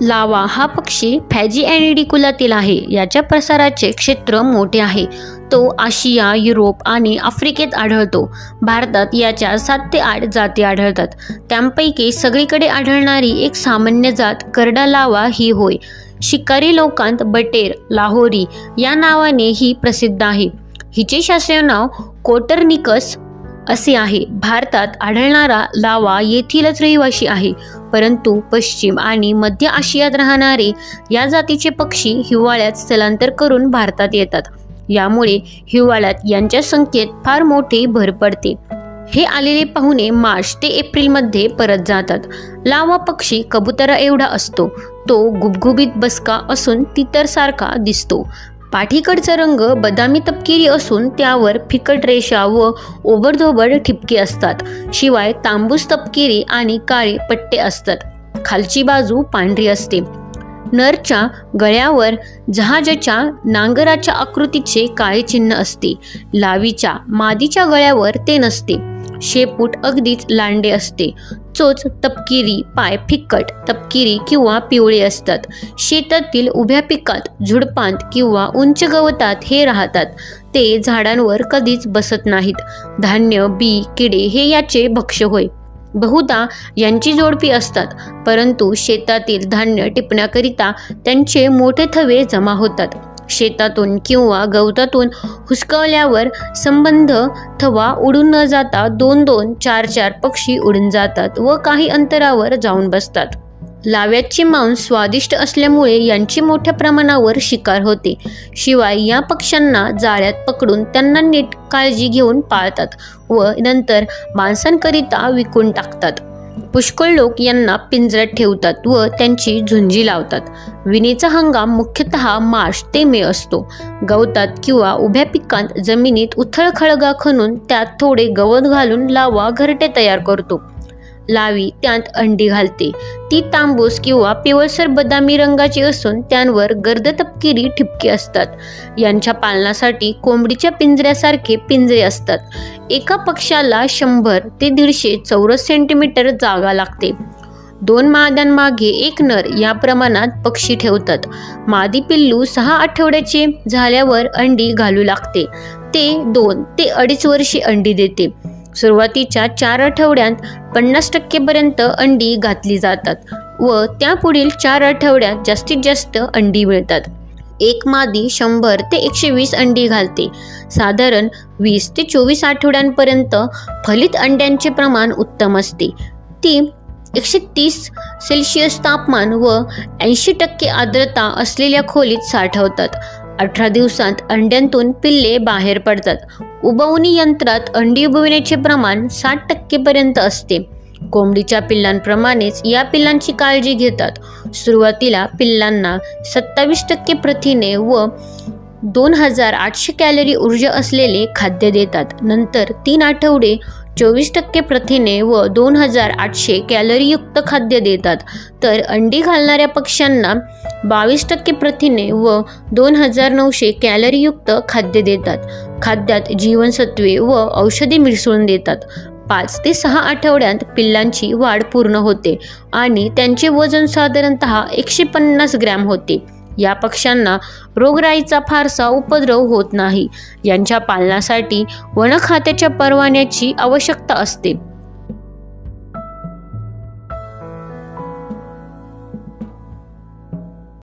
लावा हा पक्षी फॅजिएनिडी कुलातील आहे. याच्या प्रसाराचे क्षेत्र मोठे आहे. तो आशिया, युरोप आणि आफ्रिकेत आढळतो. भारतात याच्या 7 ते 8 जाती आढळतात. त्यांपैकी सगळीकडे आढळणारी एक सामान्य जात करडा लावा ही होय. शिकारी लोकांत बटेर लाहोरी या नावाने ही प्रसिद्ध आहे. हिचे शास्त्रीय नाव कोटरनिकस असे आहे. भारतात आढळणारा लावा येथीलच रहिवासी आहे, परंतु पश्चिम आणि मध्य आशियात राहणारे या जातीचे पक्षी हिवाळ्यात स्थलांतर करून भारतात येतात. यामुळे हिवाळ्यात यांच्या संख्येत फार मोठी भर पडते. हे आलेले पाहुणे मार्च ते एप्रिलमध्ये परत जातात. लावा पक्षी कबुतरा एवढा असतो. तो गुबगुबीत बसका असून तितरसारखा दिसतो. पाठीकडचा रंग बदामी तपकिरी असून त्यावर फिकट रेषा व ओबडधोबड ठिपके असतात. शिवाय तांबूस तपकिरी आणि काळे पट्टे असतात. खालची बाजू पांढरी असते. नरच्या गळ्यावर जहाजाच्या नांगराच्या आकृतीचे काळे चिन्ह असते. लावीच्या मादीच्या गळ्यावर ते नसते. शेपूट अगदीच लांडे असते. चोच तपकिरी, पाय फिक्कट तपकिरी किंवा पिवळे असतात. शेतातील उभ्या पिकात, झुडपांत किंवा उंच गवतात हे राहतात. ते झाडांवर कधीच बसत नाहीत. धान्य, बी, किडे हे याचे भक्ष्य होय. बहुधा यांची जोडपी असतात, परंतु शेतातील धान्य टिपण्याकरिता त्यांचे मोठे थवे जमा होतात. शेतातून किंवा गवतातून हुसकवल्यावर संबंध थवा उडून न जाता 2-2, 4-4 पक्षी उडून जातात व काही अंतरावर जाऊन बसतात. लाव्याचे मांस स्वादिष्ट असल्यामुळे यांची मोठ्या प्रमाणावर शिकार होते. शिवाय या पक्ष्यांना जाळ्यात पकडून त्यांना नीट काळजी घेऊन पाळतात व नंतर मांसांकरिता विकून टाकतात. पुष्कळ लोक यांना पिंजऱ्यात ठेवतात व त्यांची झुंजी लावतात. विणीचा हंगाम मुख्यतः मार्च ते मे असतो. गवतात किंवा उभ्या पिकांत जमिनीत उथळ खळगा खणून त्यात थोडे गवत घालून लावा घरटे तयार करतो. लावी त्यात अंडी घालते. ती तांबूस किंवा पिवळसर बदामी रंगाची असून त्यांवर गर्द तपकिरी ठिपके असतात. यांच्या पालनासाठी कोंबडीच्या पिंजऱ्यासारखे पिंजरे असतात. एका पक्षाला 100 ते 150 चौरस सेंटीमीटर जागा लागते. 2 माद्यांमागे 1 नर या प्रमाणात पक्षी ठेवतात. मादी पिल्लू 6 आठवड्याचे झाल्यावर अंडी घालू लागते. ते 2 ते 2.5 वर्षे अंडी देते. सुरुवातीच्या 4 आठवड्यांत 50% पर्यंत अंडी घातली जातात व त्यापुढील 4 आठवड्यात जास्तीत जास्त अंडी मिळतात. एक मादी 100 ते 120 अंडी घालते. साधारण 20 ते 24 आठवड्यांपर्यंत फलित अंड्यांचे प्रमाण उत्तम असते. ती 130 सेल्सिअस तापमान व 80% आर्द्रता असलेल्या खोलीत साठवतात. 18 दिवसांत अंड्यांतून पिल्ले बाहेर पडतात. उबवणी यंत्रात अंडी उबविण्याचे प्रमाण 60% पर्यंत असते. कोंबडीच्या पिल्लांप्रमाणेच या पिल्लांची काळजी घेतात. सुरुवातीला पिल्लांना 27% प्रथिने व 2800 कॅलरी ऊर्जा असलेले खाद्य देतात. नंतर 3 आठवडे 24% प्रथिने व 2800 कॅलरीयुक्त खाद्य देतात. तर अंडी घालणाऱ्या पक्ष्यांना 22% प्रथिने व 2900 कॅलरीयुक्त खाद्य देतात. खाद्यात जीवनसत्वे व औषधी मिसळून देतात. 5 ते 6 आठवड्यांत पिल्लांची वाढ पूर्ण होते आणि त्यांचे वजन साधारणतः 150 ग्रॅम होते. या पक्ष्यांना रोगराईचा फारसा उपद्रव होत नाही. यांच्या पालनासाठी वन खात्याच्या परवान्याची आवश्यकता असते.